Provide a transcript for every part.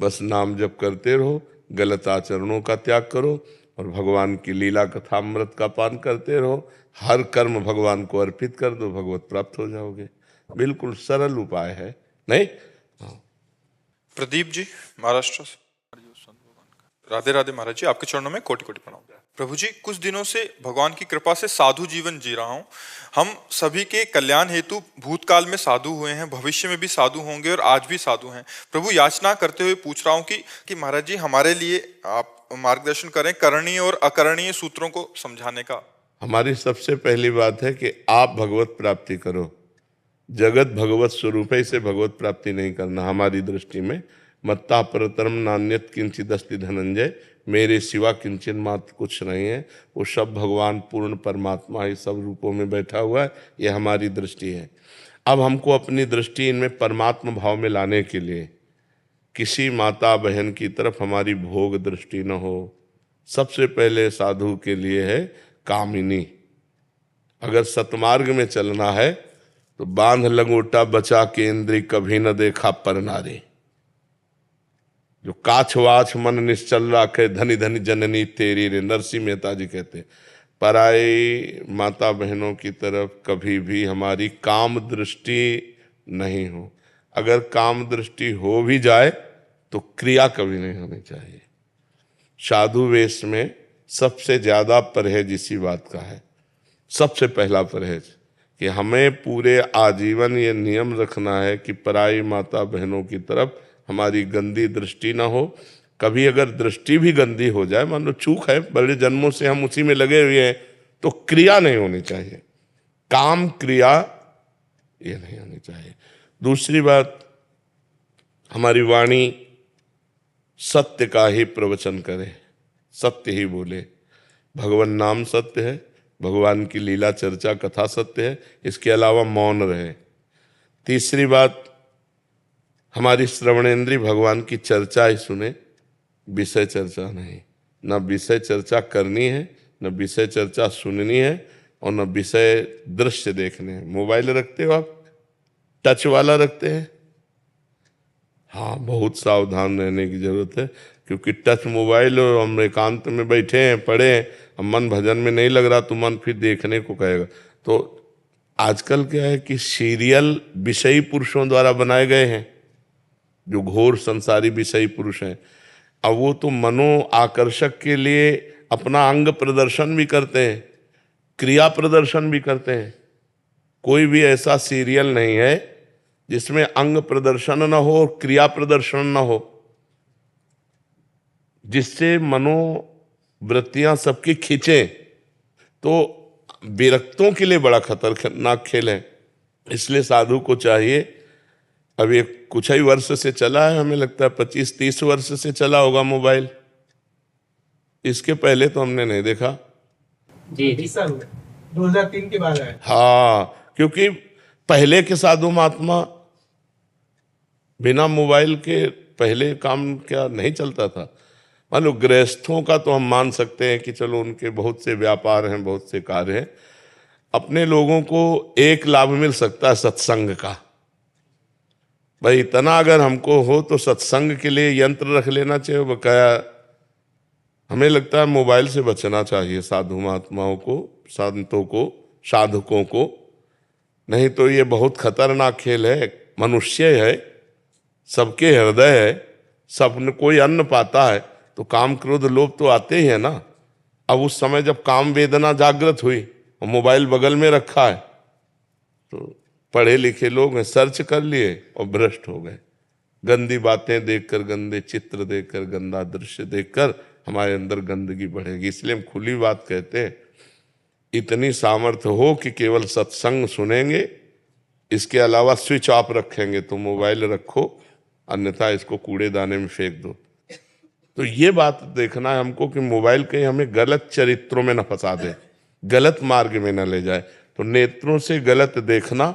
बस नाम जप करते रहो, गलत आचरणों का त्याग करो और भगवान की लीला कथा अमृत का पान करते रहो। हर कर्म भगवान को अर्पित कर दो, भगवत प्राप्त हो जाओगे। बिल्कुल सरल उपाय है, नहीं? प्रदीप जी, महाराष्ट्र से। राधे राधे महाराज जी, आपके चरणों में कोटि कोटि प्रणाम। प्रभु जी, कुछ दिनों से भगवान की कृपा से साधु जीवन जी रहा हूँ। हम सभी के कल्याण हेतु भूतकाल में साधु हुए हैं, भविष्य में भी साधु होंगे और आज भी साधु हैं। प्रभु, याचना करते हुए पूछ रहा हूँ कि महाराज जी हमारे लिए आप मार्गदर्शन करें करणीय और अकरणीय सूत्रों को समझाने का। हमारी सबसे पहली बात है कि आप भगवत प्राप्ति करो। जगत भगवत स्वरूप है, इसे भगवत प्राप्ति नहीं करना हमारी दृष्टि में। मत्ता परतरम नान्यत किंचित अस्ति धनंजय, मेरे सिवा किंचन मात्र कुछ नहीं है। वो सब भगवान पूर्ण परमात्मा ही सब रूपों में बैठा हुआ है, ये हमारी दृष्टि है। अब हमको अपनी दृष्टि इनमें परमात्मा भाव में लाने के लिए किसी माता बहन की तरफ हमारी भोग दृष्टि न हो। सबसे पहले साधु के लिए है कामिनी। अगर सतमार्ग में चलना है तो बांध लंगोटा बचा के इंद्री कभी न देखा पर नारी। जो काछ वाछ मन निश्चल राखे धनी धनी जननी तेरी रे, नरसिंह मेहता जी कहते। पराई माता बहनों की तरफ कभी भी हमारी काम दृष्टि नहीं हो। अगर काम दृष्टि हो भी जाए तो क्रिया कभी नहीं होनी चाहिए। साधु वेश में सबसे ज्यादा परहेज इसी बात का है। सबसे पहला परहेज कि हमें पूरे आजीवन ये नियम रखना है कि पराई माता बहनों की तरफ हमारी गंदी दृष्टि ना हो। कभी अगर दृष्टि भी गंदी हो जाए, मान लो चूक है, बड़े जन्मों से हम उसी में लगे हुए हैं, तो क्रिया नहीं होनी चाहिए, काम क्रिया ये नहीं होनी चाहिए। दूसरी बात, हमारी वाणी सत्य का ही प्रवचन करे, सत्य ही बोले। भगवान नाम सत्य है, भगवान की लीला चर्चा कथा सत्य है, इसके अलावा मौन रहे। तीसरी बात, हमारी श्रवणेंद्री भगवान की चर्चा ही सुने, विषय चर्चा नहीं। न विषय चर्चा करनी है, न विषय चर्चा सुननी है, और न विषय दृश्य देखने हैं। मोबाइल रखते हो आप? टच वाला रखते हैं? हाँ, बहुत सावधान रहने की जरूरत है, क्योंकि टच मोबाइल और हम एकांत में बैठे हैं, पढ़े हैं, अब मन भजन में नहीं लग रहा तो मन फिर देखने को कहेगा। तो आजकल क्या है कि सीरियल विषयी पुरुषों द्वारा बनाए गए हैं, जो घोर संसारी विषयी पुरुष हैं। अब वो तो मनो आकर्षक के लिए अपना अंग प्रदर्शन भी करते हैं, क्रिया प्रदर्शन भी करते हैं। कोई भी ऐसा सीरियल नहीं है जिसमें अंग प्रदर्शन न हो और क्रिया प्रदर्शन न हो, जिससे मनोवृत्तियां सबकी खींचे। तो विरक्तों के लिए बड़ा खतरनाक खेल है। इसलिए साधु को चाहिए, अब ये कुछ ही वर्ष से चला है, हमें लगता है 25-30 वर्ष से चला होगा मोबाइल। इसके पहले तो हमने नहीं देखा। जी 2003 के बाद है। हाँ, क्योंकि पहले के साधु महात्मा बिना मोबाइल के पहले काम क्या नहीं चलता था। मान लो गृहस्थों का तो हम मान सकते हैं कि चलो उनके बहुत से व्यापार हैं, बहुत से कार्य हैं। अपने लोगों को एक लाभ मिल सकता है सत्संग का। भाई इतना अगर हमको हो तो सत्संग के लिए यंत्र रख लेना चाहिए बकाया। हमें लगता है मोबाइल से बचना चाहिए साधु महात्माओं को, संतों को, साधकों को। नहीं तो ये बहुत खतरनाक खेल है। मनुष्य है, सबके हृदय है, सब कोई अन्न पाता है तो काम क्रोध लोभ तो आते ही है ना। अब उस समय जब काम वेदना जागृत हुई और मोबाइल बगल में रखा है, तो पढ़े लिखे लोग हैं, सर्च कर लिए और भ्रष्ट हो गए। गंदी बातें देखकर, गंदे चित्र देखकर, गंदा दृश्य देखकर हमारे अंदर गंदगी बढ़ेगी। इसलिए हम खुली बात कहते हैं, इतनी सामर्थ्य हो कि केवल सत्संग सुनेंगे, इसके अलावा स्विच ऑफ रखेंगे तो मोबाइल रखो, अन्यथा इसको कूड़ेदाने में फेंक दो। तो ये बात देखना है हमको कि मोबाइल कहीं हमें गलत चरित्रों में न फंसा दे, गलत मार्ग में न ले जाए। तो नेत्रों से गलत देखना,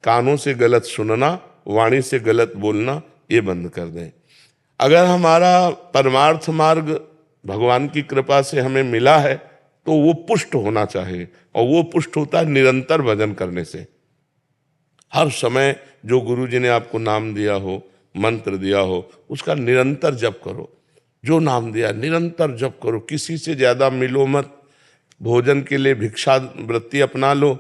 कानों से गलत सुनना, वाणी से गलत बोलना, ये बंद कर दें। अगर हमारा परमार्थ मार्ग भगवान की कृपा से हमें मिला है तो वो पुष्ट होना चाहिए, और वो पुष्ट होता है निरंतर भजन करने से। हर समय जो गुरु जी ने आपको नाम दिया हो, मंत्र दिया हो, उसका निरंतर जप करो। जो नाम दिया निरंतर जप करो, किसी से ज्यादा मिलो मत। भोजन के लिए भिक्षा वृत्ति अपना लो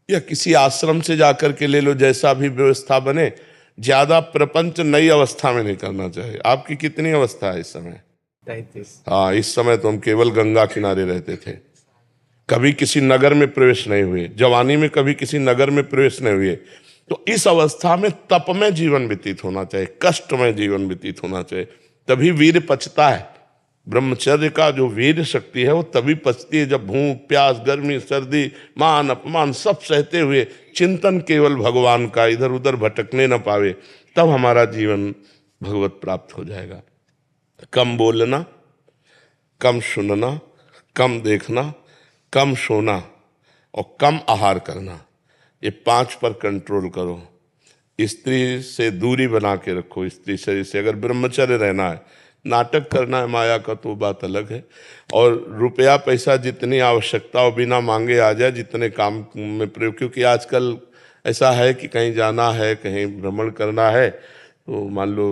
या किसी आश्रम से जाकर के ले लो, जैसा भी व्यवस्था बने। ज्यादा प्रपंच नई अवस्था में नहीं करना चाहिए। आपकी कितनी अवस्था है इस समय? 33। हाँ, इस समय तो हम केवल गंगा किनारे रहते थे, कभी किसी नगर में प्रवेश नहीं हुए, जवानी में कभी किसी नगर में प्रवेश नहीं हुए। तो इस अवस्था में तप में जीवन व्यतीत होना चाहिए, कष्ट में जीवन व्यतीत होना चाहिए, तभी वीर पचता है। ब्रह्मचर्य का जो वीर शक्ति है वो तभी पचती है जब भूख प्यास गर्मी सर्दी मान अपमान सब सहते हुए चिंतन केवल भगवान का, इधर उधर भटकने न पावे, तब हमारा जीवन भगवत प्राप्त हो जाएगा। कम बोलना, कम सुनना, कम देखना, कम सोना और कम आहार करना, ये 5 पर कंट्रोल करो। स्त्री से दूरी बना के रखो, स्त्री शरीर से। अगर ब्रह्मचर्य रहना है, नाटक करना है माया का तो बात अलग है। और रुपया पैसा जितनी आवश्यकता हो बिना मांगे आ जाए, जितने काम में प्रयोग, क्योंकि आजकल ऐसा है कि कहीं जाना है, कहीं भ्रमण करना है, तो मान लो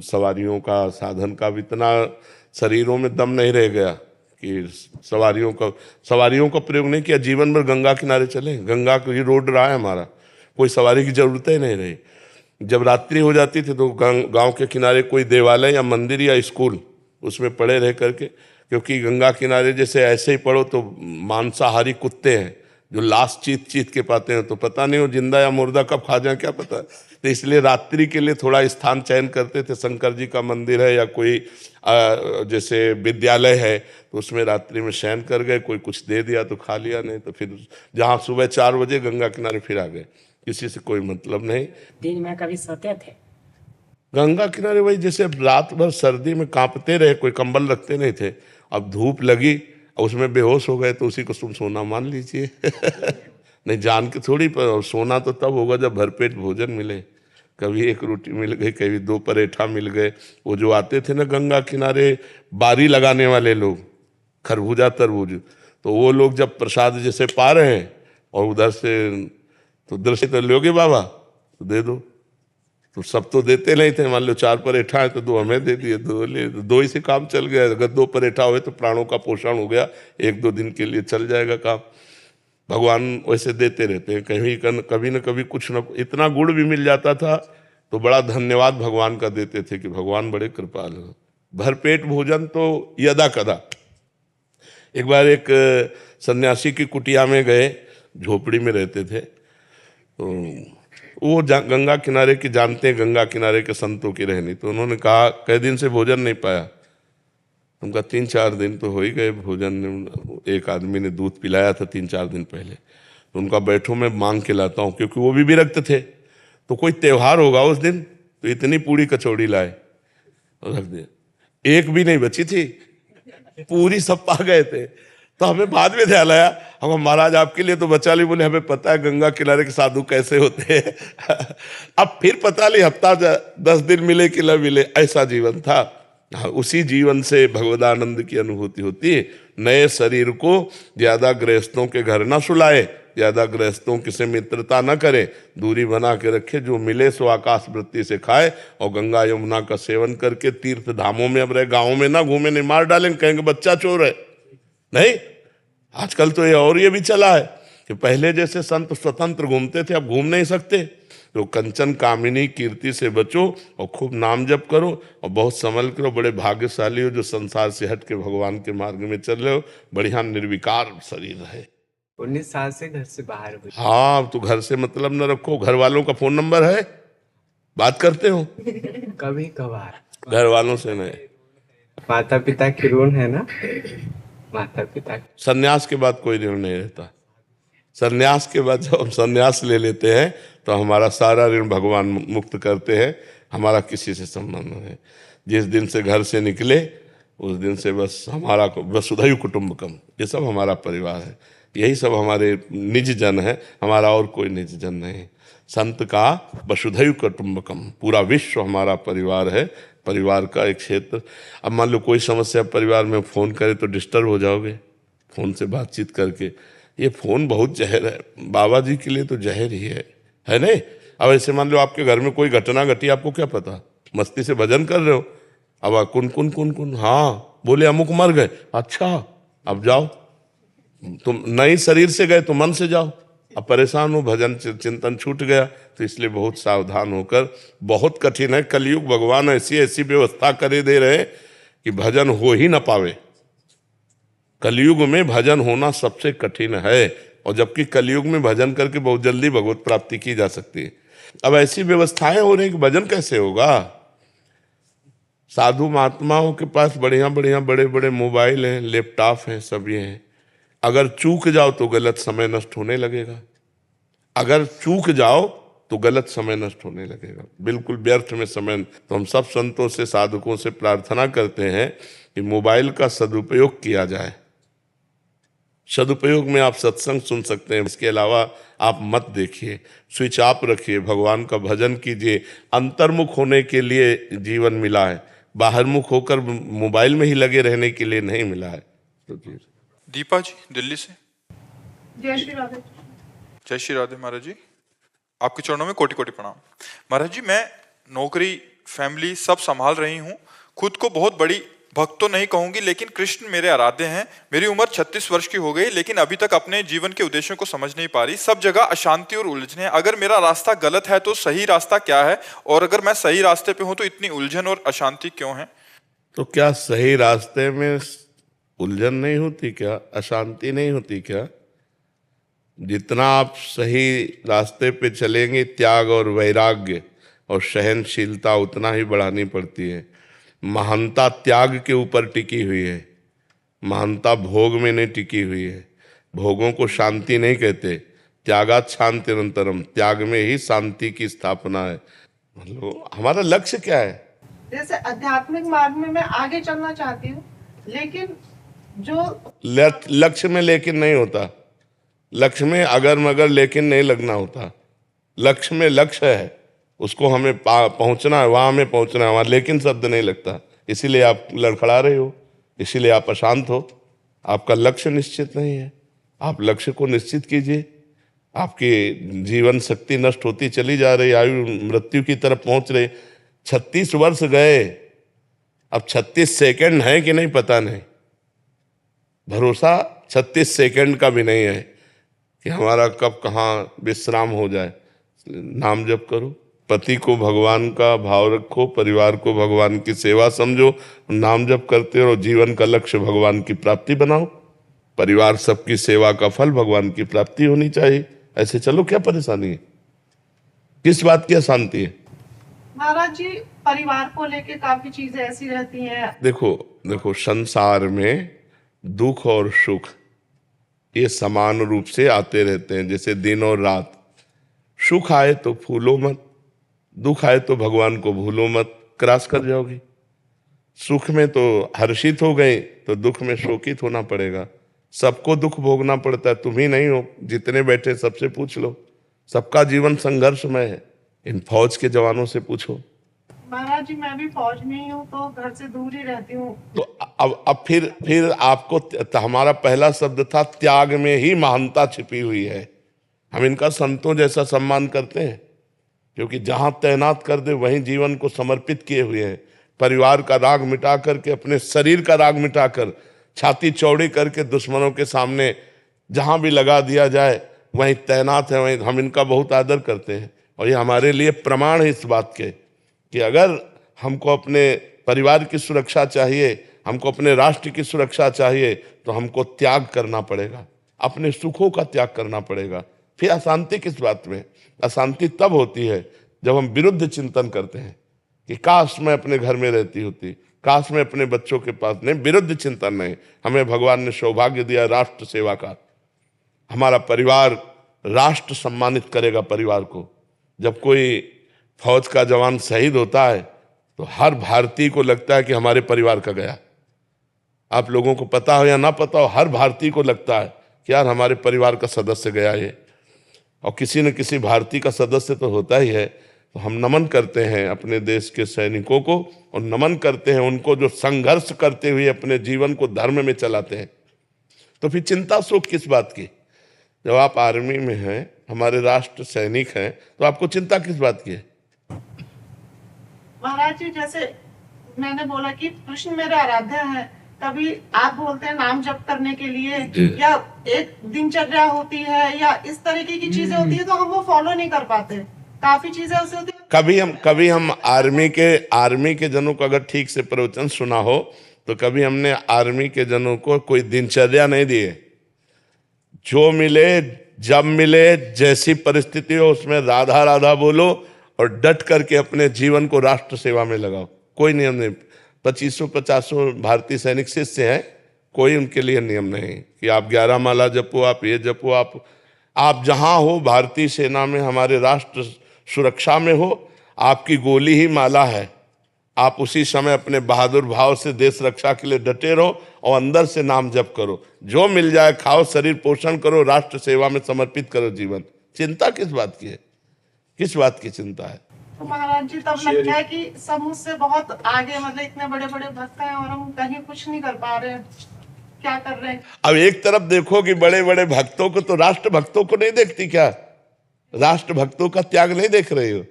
सवारियों का साधन का भी इतना शरीरों में दम नहीं रह गया कि सवारियों का प्रयोग नहीं किया। जीवन भर गंगा किनारे चले, गंगा को ही रोड रहा है हमारा, कोई सवारी की जरूरत ही नहीं रही। जब रात्रि हो जाती थी तो गांव के किनारे कोई देवालय या मंदिर या स्कूल, उसमें पड़े रह करके, क्योंकि गंगा किनारे जैसे ऐसे ही पड़ो तो मांसाहारी कुत्ते हैं जो लाश चीत चीत के पाते हैं, तो पता नहीं वो जिंदा या मुर्दा कब खा जाए क्या पता। तो इसलिए रात्रि के लिए थोड़ा स्थान चयन करते थे। शंकर जी का मंदिर है या कोई जैसे विद्यालय है तो उसमें रात्रि में शयन कर गए, कोई कुछ दे दिया तो खा लिया, नहीं तो फिर जहाँ सुबह 4 बजे गंगा किनारे फिर आ गए, किसी से कोई मतलब नहीं। दिन में कभी सोते थे? गंगा किनारे वही जैसे रात भर सर्दी में कांपते रहे, कोई कंबल रखते नहीं थे। अब धूप लगी उसमें बेहोश हो गए तो उसी को तुम सोना मान लीजिए। नहीं जान के थोड़ी, पर सोना तो तब होगा जब भरपेट भोजन मिले। कभी 1 रोटी मिल गई, कभी 2 पराठा मिल गए। वो जो आते थे ना गंगा किनारे बारी लगाने वाले लोग, खरबूजा तरबूज, तो वो लोग जब प्रसाद जैसे पा रहे हैं और उधर से तो उधर से तो लोगे बाबा तो दे दो, तो सब तो देते नहीं थे। मान लो 4 पराठा है तो 2 हमें दे दिए, 2 ले, 2 ही से काम चल गया। अगर 2 पराठा हुए तो प्राणों का पोषण हो गया, 1-2 दिन के लिए चल जाएगा काम। भगवान वैसे देते रहते हैं, कभी न कभी कुछ न, इतना गुड़ भी मिल जाता था तो बड़ा धन्यवाद भगवान का देते थे कि भगवान बड़े कृपाल हो। भरपेट भोजन तो यदा कदा। एक बार एक सन्यासी की कुटिया में गए, झोपड़ी में रहते थे, तो वो गंगा किनारे की जानते हैं, गंगा किनारे के संतों की रहनी। तो उन्होंने कहा कई दिन से भोजन नहीं पाया। उनका 3-4 दिन तो हो ही गए भोजन। एक आदमी ने दूध पिलाया था 3-4 दिन पहले, तो उनका बैठो मैं मांग के लाता हूँ, क्योंकि वो भी विरक्त थे। तो कोई त्योहार होगा उस दिन, तो इतनी पूड़ी कचौड़ी लाए और रख दिया, एक भी नहीं बची थी, पूरी सब पा गए थे। तो हमें बाद में ध्यान आया, हम महाराज आपके लिए तो बचा ली। बोले हमें पता है गंगा किनारे के साधु कैसे होते हैं। अब फिर पता नहीं हफ्ता 10 दिन मिले कि न मिले, ऐसा जीवन था। उसी जीवन से भगवदानंद की अनुभूति होती है। नए शरीर को ज्यादा गृहस्थों के घर ना सुलाए, ज्यादा गृहस्थों से मित्रता न करे, दूरी बना के रखे। जो मिले सो आकाश वृत्ति से खाए और गंगा यमुना का सेवन करके तीर्थ धामों में अब रहे, गाँव में ना घूमे, नहीं मार डालेंगे, कहेंगे बच्चा चोर है। नहीं, आजकल तो ये भी चला है कि पहले जैसे संत स्वतंत्र घूमते थे, अब घूम नहीं सकते। तो कंचन कामिनी कीर्ति से बचो और खूब नाम जप करो और बहुत संभल करो। बड़े भाग्यशाली हो जो संसार से हट के भगवान के मार्ग में चल रहे हो। बढ़िया निर्विकार शरीर है। 19 साल से घर से बाहर हुए। हाँ, तो घर से मतलब न रखो। घर वालों का फोन नंबर है, बात करते हो? कभी कभार घर वालों से नहीं। माता पिता की ऋण है ना, माता पिता। सन्यास के बाद कोई ऋण नहीं रहता। सन्यास के बाद जब हम सन्यास ले लेते हैं तो हमारा सारा ऋण भगवान मुक्त करते हैं। हमारा किसी से संबंध नहीं है। जिस दिन से घर से निकले उस दिन से बस हमारा वसुधैव कुटुंबकम, ये सब हमारा परिवार है। यही सब हमारे निज जन है, हमारा और कोई निज जन नहीं। संत का वसुधैव कुटुंबकम, पूरा विश्व हमारा परिवार है। परिवार का एक क्षेत्र। अब मान लो कोई समस्या परिवार में, फोन करे तो डिस्टर्ब हो जाओगे फोन से बातचीत करके। ये फोन बहुत जहर है, बाबा जी के लिए तो जहर ही है नहीं? अब ऐसे मान लो आपके घर में कोई घटना घटी, आपको क्या पता, मस्ती से भजन कर रहे हो, अब कुन कुन कुन कुन, हाँ बोले अमुक मर गए, अच्छा अब जाओ, तुम नई शरीर से गए तो मन से जाओ, अब परेशान हो, भजन चिंतन छूट गया। तो इसलिए बहुत सावधान होकर, बहुत कठिन है कलयुग, भगवान ऐसी ऐसी व्यवस्था करे दे रहे कि भजन हो ही ना पावे। कलयुग में भजन होना सबसे कठिन है, और जबकि कलयुग में भजन करके बहुत जल्दी भगवत प्राप्ति की जा सकती है। अब ऐसी व्यवस्थाएं हो रही कि भजन कैसे होगा। साधु महात्माओं के पास बढ़िया बढ़िया बड़े बड़े मोबाइल हैं, लैपटॉप हैं, सब ये हैं। अगर चूक जाओ तो गलत समय नष्ट होने लगेगा, अगर चूक जाओ तो गलत समय नष्ट होने लगेगा, बिल्कुल व्यर्थ में समय। तो हम सब संतों से, साधकों से प्रार्थना करते हैं कि मोबाइल का सदुपयोग किया जाए। सदुपयोग में आप सत्संग सुन सकते हैं, इसके अलावा आप मत देखिए, स्विच ऑफ रखिए, भगवान का भजन कीजिए। अंतर्मुख होने के लिए जीवन मिला है, बाहरमुख होकर मोबाइल में ही लगे रहने के लिए नहीं मिला है। तो दीपा जी दिल्ली से। जय श्री राधे। जय श्री राधे महाराज जी, आपके चरणों में कोटि कोटि प्रणाम। महाराज जी, मैं नौकरी, फैमिली सब संभाल रही हूँ, खुद को बहुत बड़ी भक्त तो नहीं कहूंगी, लेकिन कृष्ण मेरे आराध्य हैं। मेरी उम्र 36 वर्ष की हो गई, लेकिन अभी तक अपने जीवन के उद्देश्यों को समझ नहीं पा रही। सब जगह अशांति और उलझने। अगर मेरा रास्ता गलत है तो सही रास्ता क्या है, और अगर मैं सही रास्ते पे हूं तो इतनी उलझन और अशांति क्यों है? तो क्या सही रास्ते में उलझन नहीं होती क्या, अशांति नहीं होती क्या? जितना आप सही रास्ते पे चलेंगे, त्याग और वैराग्य और सहनशीलता उतना ही बढ़ानी पड़ती है। महानता त्याग के ऊपर टिकी हुई है, महानता भोग में नहीं टिकी हुई है। भोगों को शांति नहीं कहते, त्यागात शांतिरंतरम, त्याग में ही शांति की स्थापना है। मतलब हमारा लक्ष्य क्या है? जैसे आध्यात्मिक मार्ग में मैं आगे चलना चाहती हूँ, लेकिन जो लक्ष्य में लेकिन नहीं होता, लक्ष्य में अगर मगर लेकिन नहीं लगना होता। लक्ष्य में लक्ष्य है, उसको हमें पहुंचना है, वहां हमें पहुंचना है, वहां लेकिन शब्द नहीं लगता। इसीलिए आप लड़खड़ा रहे हो, इसीलिए आप अशांत हो, आपका लक्ष्य निश्चित नहीं है। आप लक्ष्य को निश्चित कीजिए। आपकी जीवन शक्ति नष्ट होती चली जा रही, आयु मृत्यु की तरफ पहुंच रही। 36 वर्ष गए, अब 36 सेकंड है कि नहीं पता नहीं, भरोसा 36 सेकंड का भी नहीं है कि हमारा कब कहाँ विश्राम हो जाए। नाम जप करो, पति को भगवान का भाव रखो, परिवार को भगवान की सेवा समझो, नाम जप करते रहो, जीवन का लक्ष्य भगवान की प्राप्ति बनाओ। परिवार सबकी सेवा का फल भगवान की प्राप्ति होनी चाहिए। ऐसे चलो, क्या परेशानी है, किस बात की अशांति है? महाराज जी, परिवार को लेके काफी चीजें ऐसी रहती हैं। देखो संसार में दुख और सुख ये समान रूप से आते रहते हैं, जैसे दिन और रात। सुख आए तो फूलो मत, दुख आए तो भगवान को भूलो मत, क्रॉस कर जाओगी। सुख में तो हर्षित हो गए तो दुख में शोकित होना पड़ेगा। सबको दुख भोगना पड़ता है, तुम ही नहीं हो, जितने बैठे सबसे पूछ लो, सबका जीवन संघर्षमय है। इन फौज के जवानों से पूछो। महाराज जी, मैं भी फौज में ही हूँ, तो घर से दूर ही रहती हूँ। तो अब फिर आपको, हमारा पहला शब्द था त्याग में ही महानता छिपी हुई है। हम इनका संतों जैसा सम्मान करते हैं, क्योंकि जहां तैनात कर दे वहीं जीवन को समर्पित किए हुए हैं। परिवार का राग मिटा करके, अपने शरीर का राग मिटाकर, छाती चौड़ी करके दुश्मनों के सामने जहां भी लगा दिया जाए वहीं तैनात है, वहीं हम इनका बहुत आदर करते हैं। और ये हमारे लिए प्रमाण है इस बात के कि अगर हमको अपने परिवार की सुरक्षा चाहिए, हमको अपने राष्ट्र की सुरक्षा चाहिए, तो हमको त्याग करना पड़ेगा, अपने सुखों का त्याग करना पड़ेगा। फिर अशांति किस बात में? अशांति तब होती है जब हम विरुद्ध चिंतन करते हैं कि काश मैं अपने घर में रहती होती, काश मैं अपने बच्चों के पास। नहीं, विरुद्ध चिंतन नहीं। हमें भगवान ने सौभाग्य दिया राष्ट्र सेवा का। हमारा परिवार, राष्ट्र सम्मानित करेगा परिवार को। जब कोई फौज का जवान शहीद होता है तो हर भारतीय को लगता है कि हमारे परिवार का गया। आप लोगों को पता हो या ना पता हो, हर भारतीय को लगता है कि यार हमारे परिवार का सदस्य गया है। और किसी न किसी भारतीय का सदस्य तो होता ही है। तो हम नमन करते हैं अपने देश के सैनिकों को, और नमन करते हैं उनको जो संघर्ष करते हुए अपने जीवन को धर्म में चलाते हैं। तो फिर चिंता शोक किस बात की? जब आप आर्मी में हैं, हमारे राष्ट्र सैनिक हैं, तो आपको चिंता किस बात की है? महाराज जी, जैसे मैंने बोला कि कृष्ण मेरे आराध्य हैं, कभी आप बोलते हैं नाम जप करने के लिए, या एक दिनचर्या होती है या इस तरीके की चीजें होती है, तो हम वो फॉलो नहीं कर पाते। काफी चीजें ऐसी होती है। कभी हम आर्मी के जनों को अगर ठीक से प्रवचन सुना हो तो कभी हमने आर्मी के जनों को कोई दिनचर्या नहीं दी है। जो मिले, जब मिले, जैसी परिस्थिति हो उसमें राधा राधा बोलो और डट करके अपने जीवन को राष्ट्र सेवा में लगाओ। कोई नियम नहीं। 2500 भारतीय सैनिक शिष्य हैं, कोई उनके लिए नियम नहीं कि आप 11 माला जपो, आप ये जपो। आप जहां हो, भारतीय सेना में, हमारे राष्ट्र सुरक्षा में हो, आपकी गोली ही माला है। आप उसी समय अपने बहादुर भाव से देश रक्षा के लिए डटे रहो और अंदर से नाम जप करो। जो मिल जाए खाओ, शरीर पोषण करो, राष्ट्र सेवा में समर्पित करो जीवन। चिंता किस बात की है? किस बात की चिंता है? तो महाराज जी, तब लगता है कि सब मुझसे बहुत आगे, मतलब इतने बड़े बड़े भक्त हैं और हम कहीं कुछ नहीं कर पा रहे हैं, क्या कर रहे हैं? अब एक तरफ देखो कि बड़े बड़े भक्तों को, तो राष्ट्र भक्तों को नहीं देखती क्या? राष्ट्र भक्तों का त्याग नहीं देख रहे हो?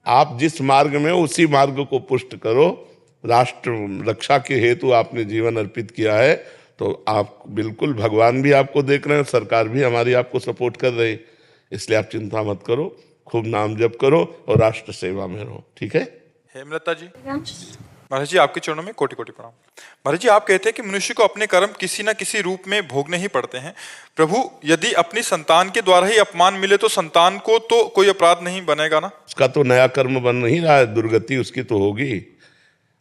आप जिस मार्ग में हो उसी मार्ग को पुष्ट करो। राष्ट्र रक्षा के हेतु आपने जीवन अर्पित किया है, तो आप बिल्कुल, भगवान भी आपको देख रहे हैं, सरकार भी हमारी आपको सपोर्ट कर रही, इसलिए आप चिंता मत करो, खूब नाम जप करो और राष्ट्र सेवा में रहो। ठीक है? हेमलता जी, महाराज जी आपके चरणों में कोटि कोटि प्रणाम। महाराज जी, आप कहते हैं कि मनुष्य को अपने कर्म किसी न किसी रूप में भोगने ही पड़ते हैं। प्रभु, यदि अपनी संतान के द्वारा ही अपमान मिले तो संतान को तो कोई अपराध नहीं बनेगा ना? उसका तो नया कर्म बन नहीं रहा है, दुर्गति उसकी तो होगी।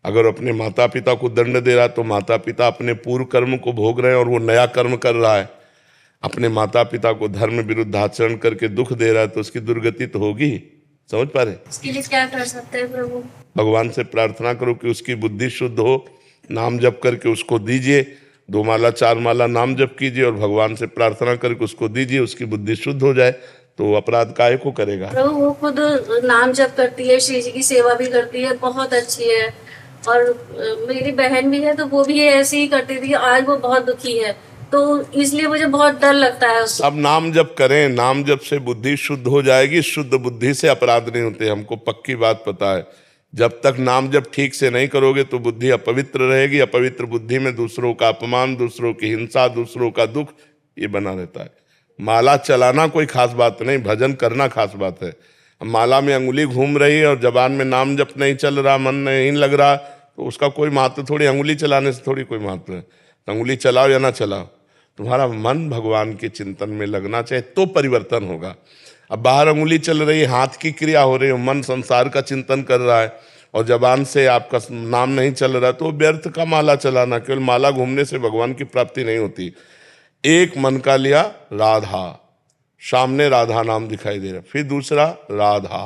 अगर अपने माता पिता को दंड दे रहा है तो माता पिता अपने पूर्व कर्म को भोग रहे हैं और वो नया कर्म कर रहा है। अपने माता पिता को धर्म विरुद्ध आचरण करके दुख दे रहा है तो उसकी दुर्गति तो होगी। समझ पा रहे? उसके लिए क्या कर सकते हैं प्रभु? भगवान से प्रार्थना करो कि उसकी बुद्धि शुद्ध हो, नाम जप करके उसको दीजिए। 2 माला 4 माला नाम जप कीजिए और भगवान से प्रार्थना करके उसको दीजिए, उसकी बुद्धि शुद्ध हो जाए तो वो अपराध काहे को करेगा। प्रभु, वो खुद नाम जप करती है, श्री जी की सेवा भी करती है, बहुत अच्छी है। और मेरी बहन भी है तो वो भी ऐसे ही करती थी, आज वो बहुत दुखी है, तो इसलिए मुझे बहुत डर लगता है उससे। सब नाम जप करें, नाम जप से बुद्धि शुद्ध हो जाएगी। शुद्ध बुद्धि से अपराध नहीं होते, हमको पक्की बात पता है। जब तक नाम जप ठीक से नहीं करोगे तो बुद्धि अपवित्र रहेगी। अपवित्र बुद्धि में दूसरों का अपमान, दूसरों की हिंसा, दूसरों का दुख, ये बना रहता है। माला चलाना कोई खास बात नहीं, भजन करना खास बात है। माला में अंगुली घूम रही है और जबान में नाम जप नहीं चल रहा, मन नहीं लग रहा, तो उसका कोई महत्व थोड़ी। अंगुली चलाने से थोड़ी कोई महत्व है। अंगुली चलाओ या ना चलाओ, तुम्हारा मन भगवान के चिंतन में लगना चाहिए तो परिवर्तन होगा। अब बाहर अंगुली चल रही है, हाथ की क्रिया हो रही है, मन संसार का चिंतन कर रहा है और जबान से आपका नाम नहीं चल रहा, तो व्यर्थ का माला चलाना। केवल माला घूमने से भगवान की प्राप्ति नहीं होती। एक मन का लिया राधा, सामने राधा नाम दिखाई दे रहा, फिर दूसरा राधा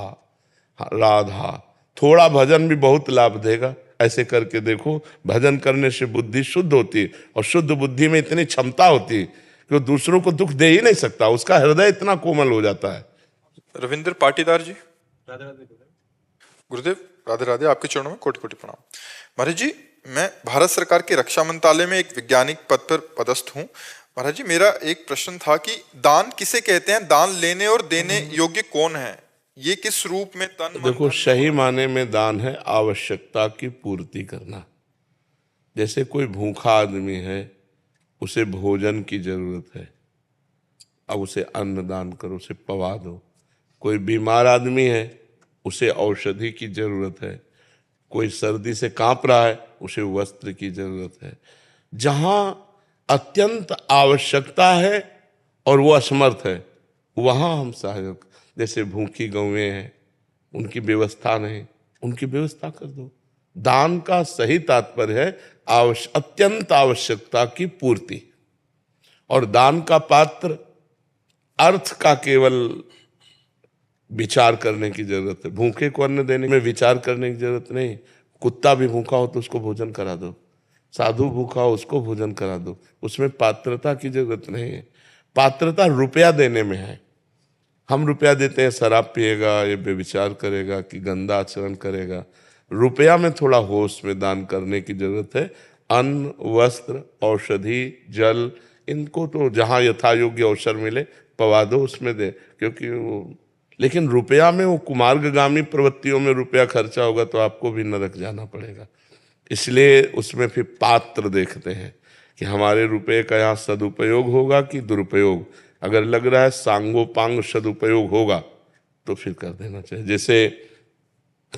राधा, थोड़ा भजन भी बहुत लाभ देगा। ऐसे करके देखो, भजन करने से बुद्धि शुद्ध होती है और शुद्ध बुद्धि में इतनी क्षमता होती है कि वो दूसरों को दुख दे ही नहीं सकता, उसका हृदय इतना कोमल हो जाता है। रविंद्र पाटीदार जी, गुरुदेव राधे राधे, आपके चरणों में कोटि कोटि प्रणाम। महाराज जी, मैं भारत सरकार के रक्षा मंत्रालय में एक वैज्ञानिक पद पर पदस्थ हूँ। महाराज जी, मेरा एक प्रश्न था कि दान किसे कहते हैं? दान लेने और देने योग्य कौन है? ये किस रूप में तन मन देखो, धन सही माने में दान है आवश्यकता की पूर्ति करना। जैसे कोई भूखा आदमी है, उसे भोजन की जरूरत है, अब उसे अन्न दान करो, उसे पवा दो। कोई बीमार आदमी है, उसे औषधि की जरूरत है। कोई सर्दी से कांप रहा है, उसे वस्त्र की जरूरत है। जहां अत्यंत आवश्यकता है और वो असमर्थ है, वहां हम सहयोग। जैसे भूखी गौएं हैं, उनकी व्यवस्था नहीं, उनकी व्यवस्था कर दो। दान का सही तात्पर्य है अत्यंत आवश्यकता की पूर्ति। और दान का पात्र अर्थ का केवल विचार करने की जरूरत है। भूखे को अन्न देने में विचार करने की जरूरत नहीं। कुत्ता भी भूखा हो तो उसको भोजन करा दो, साधु भूखा हो उसको भोजन करा दो, उसमें पात्रता की जरूरत नहीं है। पात्रता रुपया देने में है। हम रुपया देते हैं, शराब पिएगा, ये बेविचार करेगा कि गंदा आचरण करेगा। रुपया में थोड़ा होश में दान करने की जरूरत है। अन्न, वस्त्र, औषधि, जल, इनको तो जहाँ यथा योग्य अवसर मिले पवा दो, उसमें दे, क्योंकि वो, लेकिन रुपया में वो कुमार्गगामी प्रवृत्तियों में रुपया खर्चा होगा तो आपको भी नरक जाना पड़ेगा। इसलिए उसमें फिर पात्र देखते हैं कि हमारे रुपए का यहाँ सदुपयोग होगा कि दुरुपयोग। अगर लग रहा है सांगोपांग सदुपयोग होगा तो फिर कर देना चाहिए। जैसे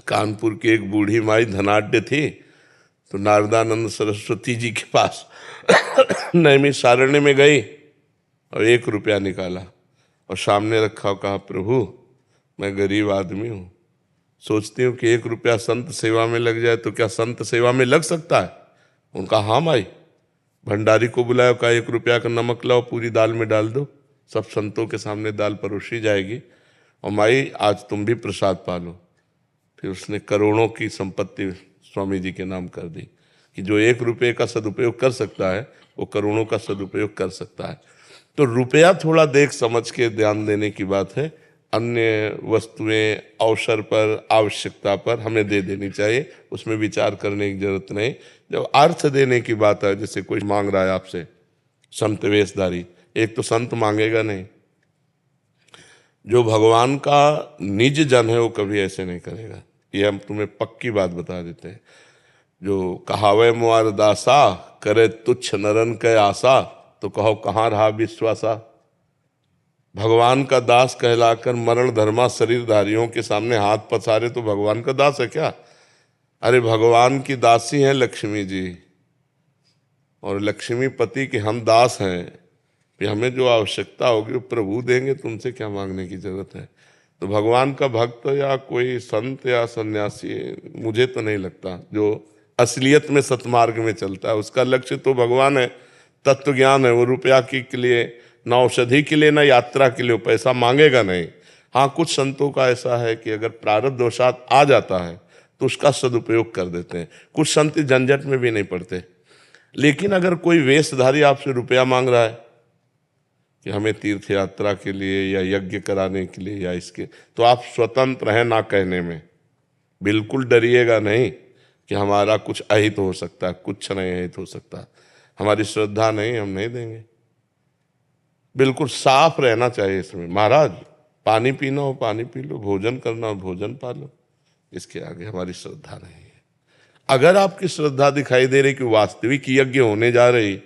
कानपुर की एक बूढ़ी माई धनाढ्य थी, तो नारदानंद सरस्वती जी के पास नैमिषारण्य में गई और 1 रुपया निकाला और सामने रखा और कहा, प्रभु मैं गरीब आदमी हूँ, सोचती हूँ कि 1 रुपया संत सेवा में लग जाए तो क्या संत सेवा में लग सकता है? उनका हाँ माई। भंडारी को बुलाया, कहा 1 रुपया का नमक लाओ, पूरी दाल में डाल दो, सब संतों के सामने दाल परोसी जाएगी और माई आज तुम भी प्रसाद पालो। फिर उसने करोड़ों की संपत्ति स्वामी जी के नाम कर दी कि जो 1 रुपये का सदुपयोग कर सकता है वो करोड़ों का सदुपयोग कर सकता है। तो रुपया थोड़ा देख समझ के ध्यान देने की बात है। अन्य वस्तुएं अवसर पर, आवश्यकता पर हमें दे देनी चाहिए, उसमें विचार करने की जरूरत नहीं। जब अर्थ देने की बात है, जैसे कोई मांग रहा है आपसे संत वेशधारी, एक तो संत मांगेगा नहीं, जो भगवान का निज जन है वो कभी ऐसे नहीं करेगा। ये हम तुम्हें पक्की बात बता देते हैं। जो कहावे मुआर दासा, करे तुच्छ नरन के आशा, तो कहो कहाँ रहा विश्वासा। भगवान का दास कहलाकर मरण धर्मा शरीरधारियों के सामने हाथ पसारे तो भगवान का दास है क्या? अरे भगवान की दासी हैं लक्ष्मी जी, और लक्ष्मी पति के हम दास हैं। कि हमें जो आवश्यकता होगी वो प्रभु देंगे, तुमसे क्या मांगने की जरूरत है। तो भगवान का भक्त या कोई संत या सन्यासी, मुझे तो नहीं लगता जो असलियत में सतमार्ग में चलता है, उसका लक्ष्य तो भगवान है, तत्व ज्ञान है। वो रुपया के लिए, न औषधि के लिए, न यात्रा के लिए पैसा मांगेगा नहीं। हाँ, कुछ संतों का ऐसा है कि अगर प्रारब्ध दोषात आ जाता है तो उसका सदुपयोग कर देते हैं। कुछ संत झंझट में भी नहीं पड़ते। लेकिन अगर कोई वेशधारी आपसे रुपया मांग रहा है कि हमें तीर्थ यात्रा के लिए या यज्ञ कराने के लिए या इसके, तो आप स्वतंत्र हैं ना कहने में। बिल्कुल डरिएगा नहीं कि हमारा कुछ अहित हो सकता है, कुछ नहीं अहित हो सकता, हमारी श्रद्धा नहीं, हम नहीं देंगे। बिल्कुल साफ रहना चाहिए इसमें। महाराज पानी पीना हो पानी पी लो, भोजन करना हो भोजन पा लो, इसके आगे हमारी श्रद्धा नहीं है। अगर आपकी श्रद्धा दिखाई दे रही कि वास्तविक यज्ञ होने जा रही,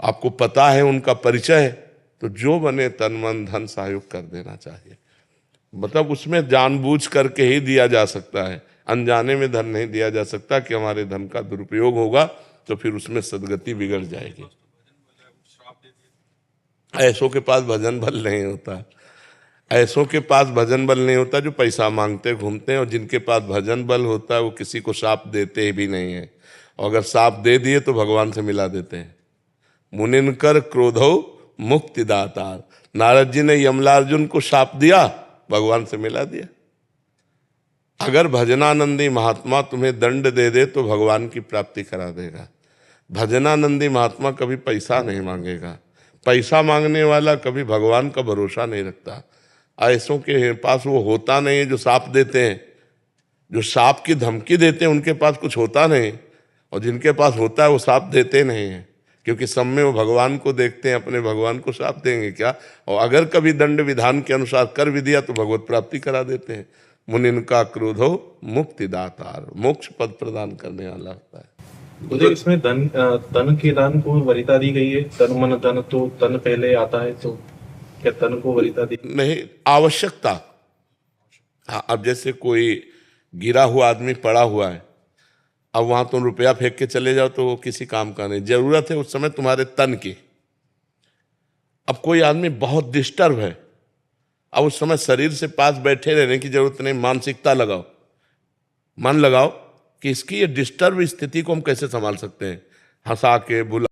आपको पता है उनका परिचय है, तो जो बने तन मन धन सहयोग कर देना चाहिए। मतलब उसमें जानबूझ करके ही दिया जा सकता है, अनजाने में धन नहीं दिया जा सकता कि हमारे धन का दुरुपयोग होगा तो फिर उसमें सदगति बिगड़ जाएगी। ऐसों के पास भजन बल नहीं होता, ऐसों के पास भजन बल नहीं होता जो पैसा मांगते घूमते हैं, और जिनके पास भजन बल होता है वो किसी को शाप देते भी नहीं है, और अगर शाप दे दिए तो भगवान से मिला देते हैं। मुनिनकर क्रोधो मुक्ति दातार, नारद जी ने यमलार्जुन को शाप दिया, भगवान से मिला दिया। अगर भजनानंदी महात्मा तुम्हें दंड दे दे तो भगवान की प्राप्ति करा देगा। भजनानंदी महात्मा कभी पैसा नहीं मांगेगा। पैसा मांगने वाला कभी भगवान का भरोसा नहीं रखता। ऐसों के पास वो होता नहीं है जो शाप देते हैं, जो शाप की धमकी देते हैं उनके पास कुछ होता नहीं, और जिनके पास होता है वो शाप देते नहीं हैं, क्योंकि सब में वो भगवान को देखते हैं, अपने भगवान को शाप देंगे क्या। और अगर कभी दंड विधान के अनुसार कर भी दिया तो भगवत प्राप्ति करा देते हैं। मुनिन का क्रोधो मुक्ति दातार, मोक्ष पद प्रदान करने वाला होता है। मुझे इसमें तन के दान को वरीयता दी गई है। तन मन धन, तो तन पहले आता है, तो क्या तन को वरीयता दी नहीं? आवश्यकता। हाँ, अब जैसे कोई गिरा हुआ आदमी पड़ा हुआ है, अब वहां तुम रुपया फेंक के चले जाओ तो वो किसी काम का नहीं। जरूरत है उस समय तुम्हारे तन की। अब कोई आदमी बहुत डिस्टर्ब है, अब उस समय शरीर से पास बैठे रहने की जरूरत नहीं, मानसिकता लगाओ, मन लगाओ कि इसकी ये डिस्टर्ब स्थिति को हम कैसे संभाल सकते हैं, हंसा के बुला